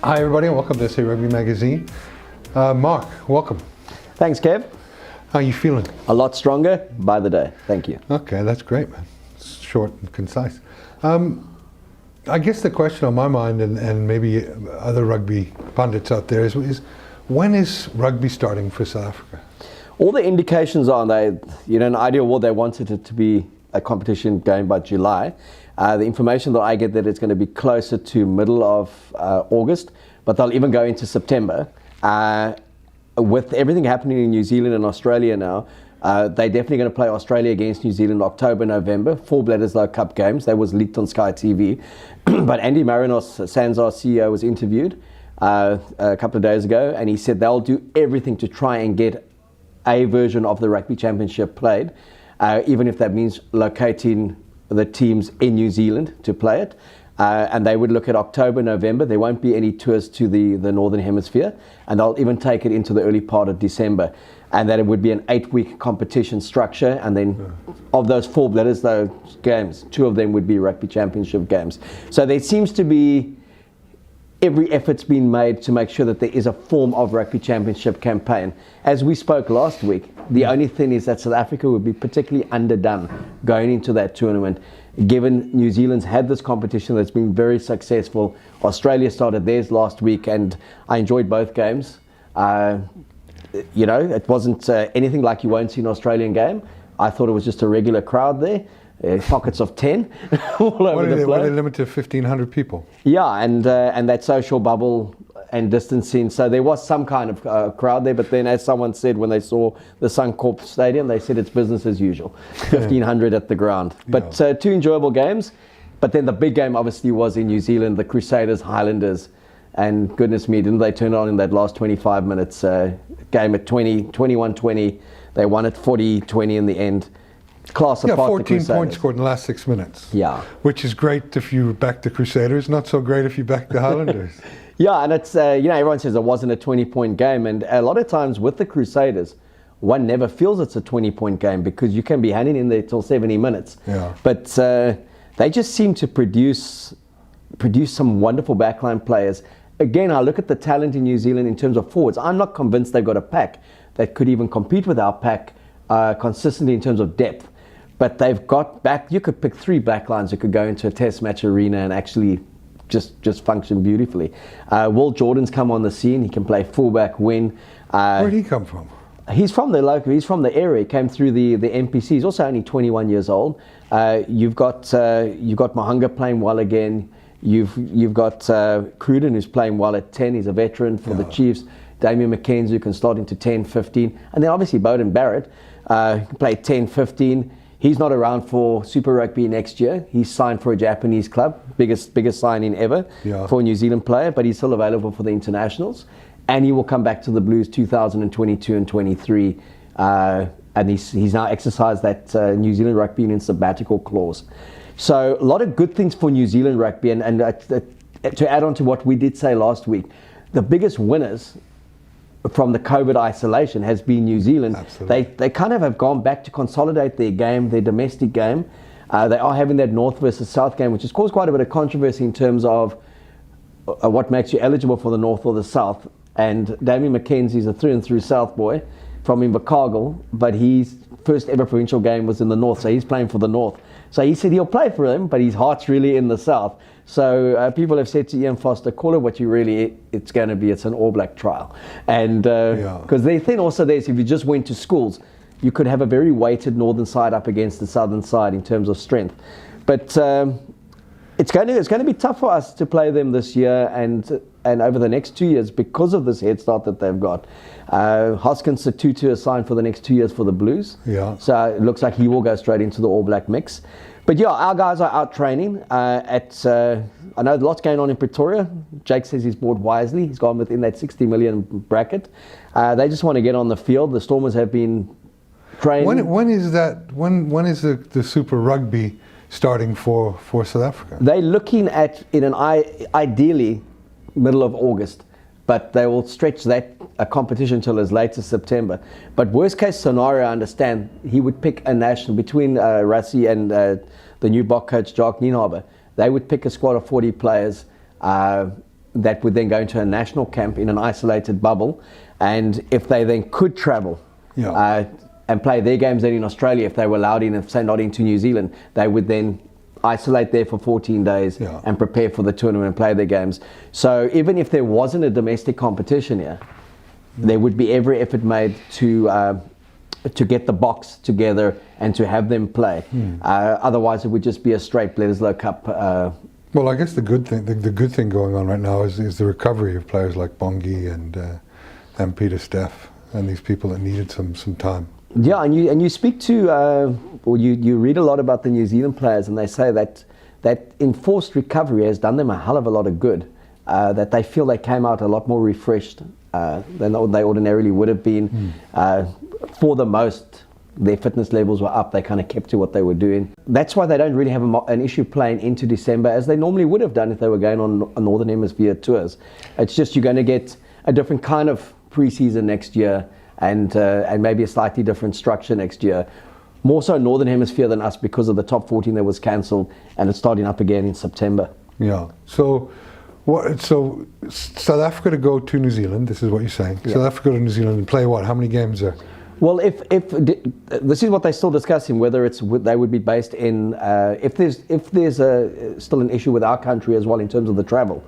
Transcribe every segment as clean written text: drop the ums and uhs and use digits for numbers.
Hi everybody and welcome to Say Rugby Magazine. Mark, welcome. Thanks, Kev. How are you feeling? A lot stronger by the day. Thank you. Okay, that's great, man. It's short and concise. I guess the question on my mind and maybe other rugby pundits out there is when is rugby starting for South Africa? All the indications are in an ideal world, they wanted it to be a competition going by July. The information that I get that it's going to be closer to middle of August, but they'll even go into September. With everything happening in New Zealand and Australia now, they're definitely going to play Australia against New Zealand October, November, 4 Bledisloe Cup games. That was leaked on Sky TV. But Andy Marinos, Sanzar's CEO, was interviewed a couple of days ago, and he said they'll do everything to try and get a version of the Rugby Championship played, even if that means locating the teams in New Zealand to play it. And they would look at October, November. There won't be any tours to the Northern Hemisphere, and they'll even take it into the early part of December. And that it would be an 8-week competition structure, and then of those 4 Bledisloe games, 2 of them would be Rugby Championship games. So there seems to be every effort's been made to make sure that there is a form of Rugby Championship campaign. As we spoke last week, the only thing is that South Africa would be particularly underdone going into that tournament, given New Zealand's had this competition that's been very successful. Australia started theirs last week, and I enjoyed both games. It wasn't anything like you won't see an Australian game. I thought it was just a regular crowd there. Pockets of 10 all over the place. Were they limited to 1,500 people? Yeah, and that social bubble and distancing. So there was some kind of crowd there, but then as someone said when they saw the Suncorp Stadium, they said it's business as usual. 1,500 at the ground. But 2 enjoyable games. But then the big game obviously was in New Zealand, the Crusaders, Highlanders. And goodness me, didn't they turn it on in that last 25 minutes game at 21-20. They won it 40-20 in the end. Class apart 14 points scored in the last 6 minutes. Yeah. Which is great if you back the Crusaders, not so great if you back the Highlanders. Yeah, and it's, everyone says it wasn't a 20-point game. And a lot of times with the Crusaders, one never feels it's a 20-point game because you can be hanging in there till 70 minutes. Yeah. But they just seem to produce some wonderful backline players. Again, I look at the talent in New Zealand in terms of forwards. I'm not convinced they've got a pack that could even compete with our pack consistently in terms of depth. But they've got back. You could pick 3 backlines that could go into a test match arena and actually just function beautifully. Will Jordan's come on the scene. He can play fullback, wing. Where did he come from? He's from the local. He's from the area. He came through the NPC. He's also only 21 years old. You've got Mahunga playing well again. You've got Cruden, who's playing well at 10. He's a veteran for the Chiefs. Damian McKenzie, who can slot into 10, 15. And then obviously Bowden Barrett can play 10, 15. He's not around for Super Rugby next year. He's signed for a Japanese club, biggest signing ever for a New Zealand player, but he's still available for the internationals. And he will come back to the Blues 2022 and 23. And he's now exercised that New Zealand Rugby Union sabbatical clause. So a lot of good things for New Zealand rugby. And to add on to what we did say last week, the biggest winners from the COVID isolation has been New Zealand. Absolutely. They kind of have gone back to consolidate their game, their domestic game. They are having that North versus South game, which has caused quite a bit of controversy in terms of what makes you eligible for the North or the South. And Damian McKenzie's a through and through South boy from Invercargill, but his first ever provincial game was in the North, so he's playing for the North. So he said he'll play for them, but his heart's really in the South. So people have said to Ian Foster, call it what you really, it's going to be. It's an All Black trial. And because the thing also there is, if you just went to schools, you could have a very weighted northern side up against the southern side in terms of strength. But it's going to be tough for us to play them this year and over the next 2 years because of this head start that they've got. Hoskins Satutu is signed for the next 2 years for the Blues. Yeah. So it looks like he will go straight into the All Black mix. But yeah, our guys are out training I know lots going on in Pretoria. Jake says he's bought wisely. He's gone within that 60 million bracket. They just want to get on the field. The Stormers have been training. When is that? When is the Super Rugby starting for South Africa? They're looking at ideally middle of August, but they will stretch that competition till as late as September. But worst case scenario, I understand he would pick a national between Rassie and the new Bok coach Jacques Nienhaber. They would pick a squad of 40 players that would then go into a national camp in an isolated bubble, and if they then could travel and play their games then in Australia, if they were allowed in, if say not into New Zealand, they would then isolate there for 14 days and prepare for the tournament and play their games. So even if there wasn't a domestic competition here, there would be every effort made to get the box together and to have them play. Otherwise, it would just be a straight Bledisloe Cup. Well, I guess the good thing going on right now is the recovery of players like Bongi and Peter Steff and these people that needed some time. Yeah, and you speak to, or you read a lot about the New Zealand players, and they say that enforced recovery has done them a hell of a lot of good. That they feel they came out a lot more refreshed than they ordinarily would have been. For the most, their fitness levels were up. They kind of kept to what they were doing. That's why they don't really have an issue playing into December as they normally would have done if they were going on Northern Hemisphere tours. It's just you're going to get a different kind of pre-season next year. And maybe a slightly different structure next year. More so Northern Hemisphere than us because of the top 14 that was cancelled, and it's starting up again in September. Yeah. So South Africa to go to New Zealand, this is what you're saying. Yeah. South Africa to New Zealand and play what? How many games there? Well, if this is what they're still discussing, whether they would be based in, if there's still an issue with our country as well in terms of the travel,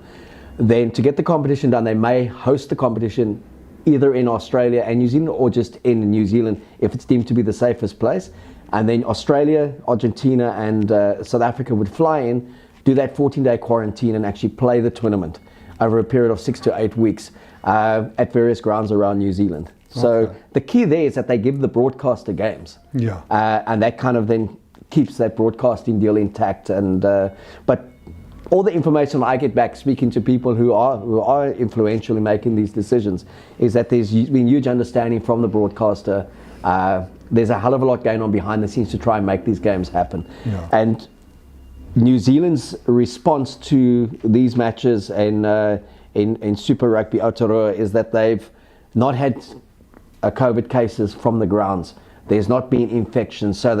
then to get the competition done, they may host the competition either in Australia and New Zealand or just in New Zealand if it's deemed to be the safest place. And then Australia, Argentina and South Africa would fly in, do that 14-day quarantine and actually play the tournament over a period of 6 to 8 weeks at various grounds around New Zealand. So the key there is that they give the broadcaster games. Yeah. And that kind of then keeps that broadcasting deal intact. And but all the information I get back speaking to people who are influential in making these decisions is that there's been huge understanding from the broadcaster. There's a hell of a lot going on behind the scenes to try and make these games happen. Yeah. And New Zealand's response to these matches in Super Rugby Aotearoa is that they've not had COVID cases from the grounds. There's not been infections, so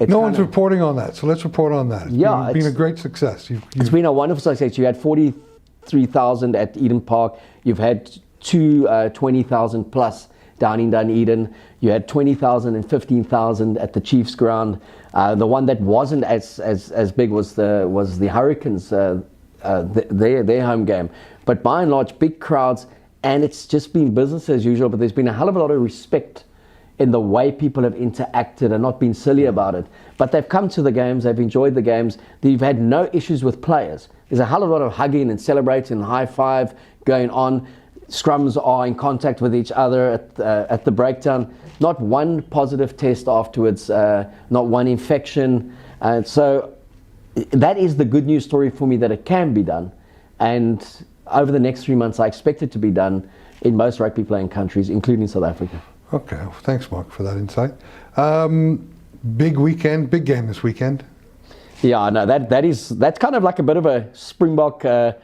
no one's reporting on that, so let's report on that. It's been a great success. It's been a wonderful success. You had 43,000 at Eden Park. You've had 20,000 plus down in Dunedin. You had 20,000 and 15,000 at the Chiefs ground. The one that wasn't as big was the Hurricanes, their home game. But by and large, big crowds, and it's just been business as usual. But there's been a hell of a lot of respect in the way people have interacted and not been silly about it. But they've come to the games, they've enjoyed the games, they've had no issues with players. There's a hell of a lot of hugging and celebrating and high five going on. Scrums are in contact with each other at the breakdown. Not one positive test afterwards, not one infection. So that is the good news story for me, that it can be done. And over the next 3 months, I expect it to be done in most rugby playing countries, including South Africa. Okay, well, thanks, Mark, for that insight. Big weekend, big game this weekend. Yeah, no, that's kind of like a bit of a Springbok All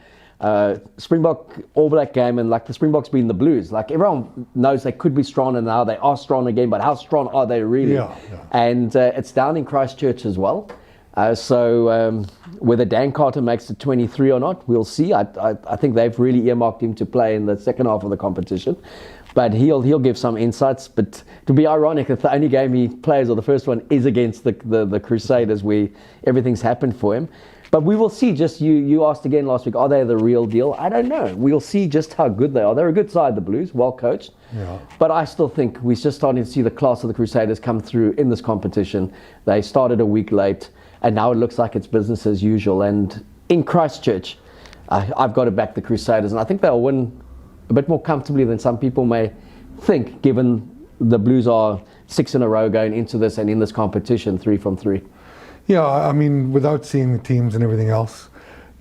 Black game, and like the Springboks being the Blues. Like everyone knows they could be strong, and now they are strong again. But how strong are they really? Yeah. And it's down in Christchurch as well. So whether Dan Carter makes the 23 or not, we'll see. I think they've really earmarked him to play in the second half of the competition. But he'll give some insights. But to be ironic, that the only game he plays, or the first one, is against the Crusaders, where everything's happened for him. But we will see. Just you asked again last week, are they the real deal? I don't know. We'll see just how good they are. They're a good side, the Blues, well coached. Yeah. But I still think we're just starting to see the class of the Crusaders come through in this competition. They started a week late, and now it looks like it's business as usual. And in Christchurch, I've got to back the Crusaders, and I think they'll win a bit more comfortably than some people may think, given the Blues are 6 in a row going into this, and in this competition, 3 from 3. Yeah, I mean, without seeing the teams and everything else,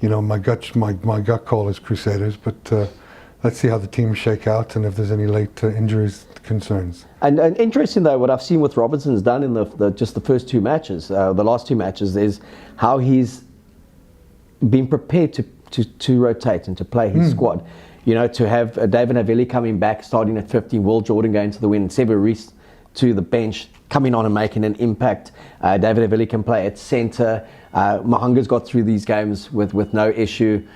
my gut call is Crusaders, but let's see how the teams shake out and if there's any late injuries concerns. And interesting though, what I've seen with Robinson's done in the first 2 matches, the last 2 matches, is how he's been prepared to rotate and to play his squad. To have David Havili coming back, starting at 15, Will Jordan going to the win, Sever Reece to the bench, coming on and making an impact. David Havili can play at centre. Mahanga's got through these games with no issue.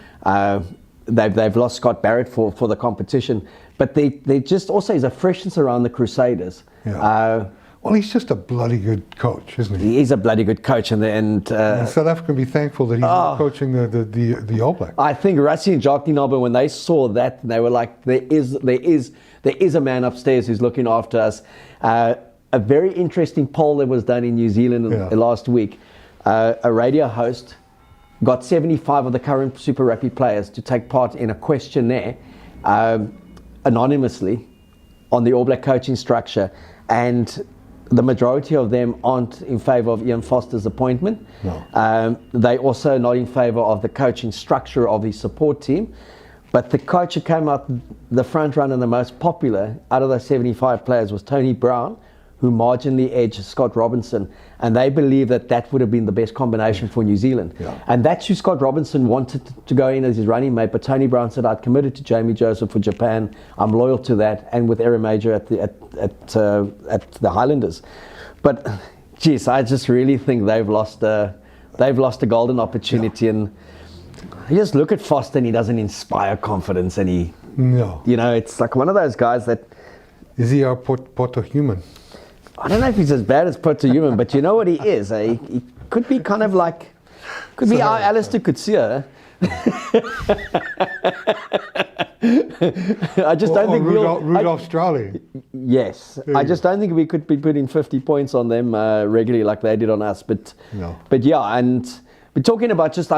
they've lost Scott Barrett for the competition, but they just also is a freshness around the Crusaders. Yeah. Well, he's just a bloody good coach, isn't he? He is a bloody good coach, and South Africa can be thankful that he's not coaching the All Blacks. I think Rassie and Jacques Nienaber, when they saw that, they were like, there is a man upstairs who's looking after us. A very interesting poll that was done in New Zealand last week. A radio host got 75 of the current Super Rugby players to take part in a questionnaire anonymously on the All Black coaching structure, and the majority of them aren't in favour of Ian Foster's appointment. No. They also not in favour of the coaching structure of his support team. But the coach who came out the front runner and the most popular out of those 75 players was Tony Brown, who marginally edged Scott Robinson. And they believe that would have been the best combination for New Zealand. Yeah. And that's who Scott Robinson wanted to go in as his running mate. But Tony Brown said, I'd committed to Jamie Joseph for Japan. I'm loyal to that. And with Aaron Major at the Highlanders. But, geez, I just really think they've lost a golden opportunity. And you just look at Foster and he doesn't inspire confidence. And it's like one of those guys that... Is he our Poto human? I don't know if he's as bad as Poto human, but you know what he is? He could be kind of like... Could be our Alistair Coetzee. I just don't think Rudolph Straley. Yes. I just don't think we could be putting 50 points on them regularly like they did on us. But yeah, and we're talking about just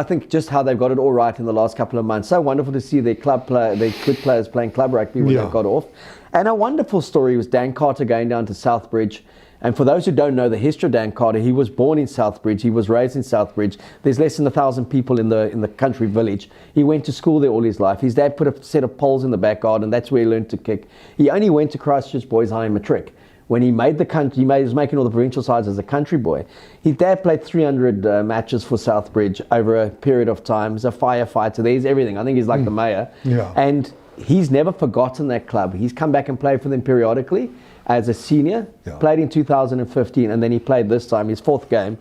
how they've got it all right in the last couple of months. So wonderful to see their good players playing club rugby when they got off. And a wonderful story was Dan Carter going down to Southbridge. And for those who don't know the history of Dan Carter, he was born in Southbridge. He was raised in Southbridge. There's less than 1,000 people in the country village. He went to school there all his life. His dad put a set of poles in the back garden. That's where he learned to kick. He only went to Christchurch Boys High in Matric. When he made the country, he was making all the provincial sides as a country boy. His dad played 300 matches for Southbridge over a period of time. He's a firefighter. There's everything. I think he's like the mayor. Yeah. And he's never forgotten that club. He's come back and played for them periodically as a senior. Played in 2015, and then he played this time, his fourth game.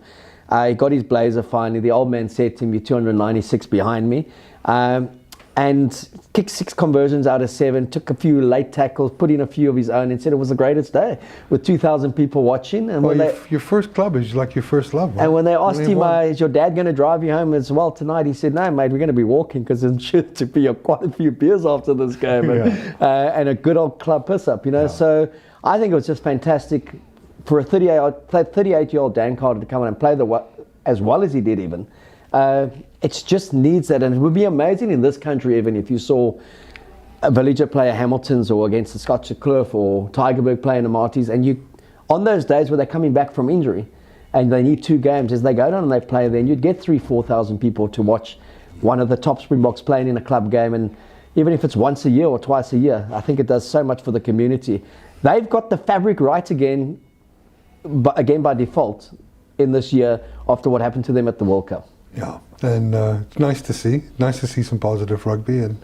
He got his blazer finally. The old man said to him, "You're 296 behind me." And kicked 6 conversions out of 7, took a few late tackles, put in a few of his own, and said it was the greatest day with 2,000 people watching. And your first club is like your first love. Right? And when they asked him, is your dad going to drive you home as well tonight? He said, no, mate, we're going to be walking because there's sure to be quite a few beers after this game and a good old club piss-up, So I think it was just fantastic for a 38-year-old Dan Carter to come in and play as well as he did even. It just needs that, and it would be amazing in this country even if you saw a Villager play a Hamiltons or against the Scotch Cliff or Tygerberg playing the Marties, and you on those days where they're coming back from injury and they need 2 games, as they go down and they play, then you'd get 3,000-4,000 people to watch one of the top Springboks playing in a club game. And even if it's once a year or twice a year, I think it does so much for the community. They've got the fabric right again by default in this year after what happened to them at the World Cup. Yeah, and it's nice to see some positive rugby. And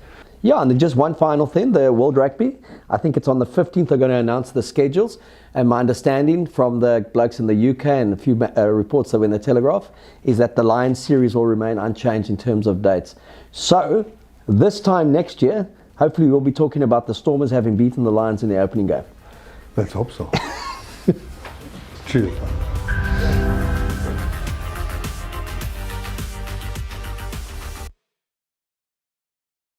then just one final thing, the World Rugby, I think it's on the 15th, they're going to announce the schedules, and my understanding from the blokes in the UK and a few reports that were in the Telegraph is that the Lions series will remain unchanged in terms of dates. So this time next year, hopefully we'll be talking about the Stormers having beaten the Lions in the opening game. Let's hope so. Cheers.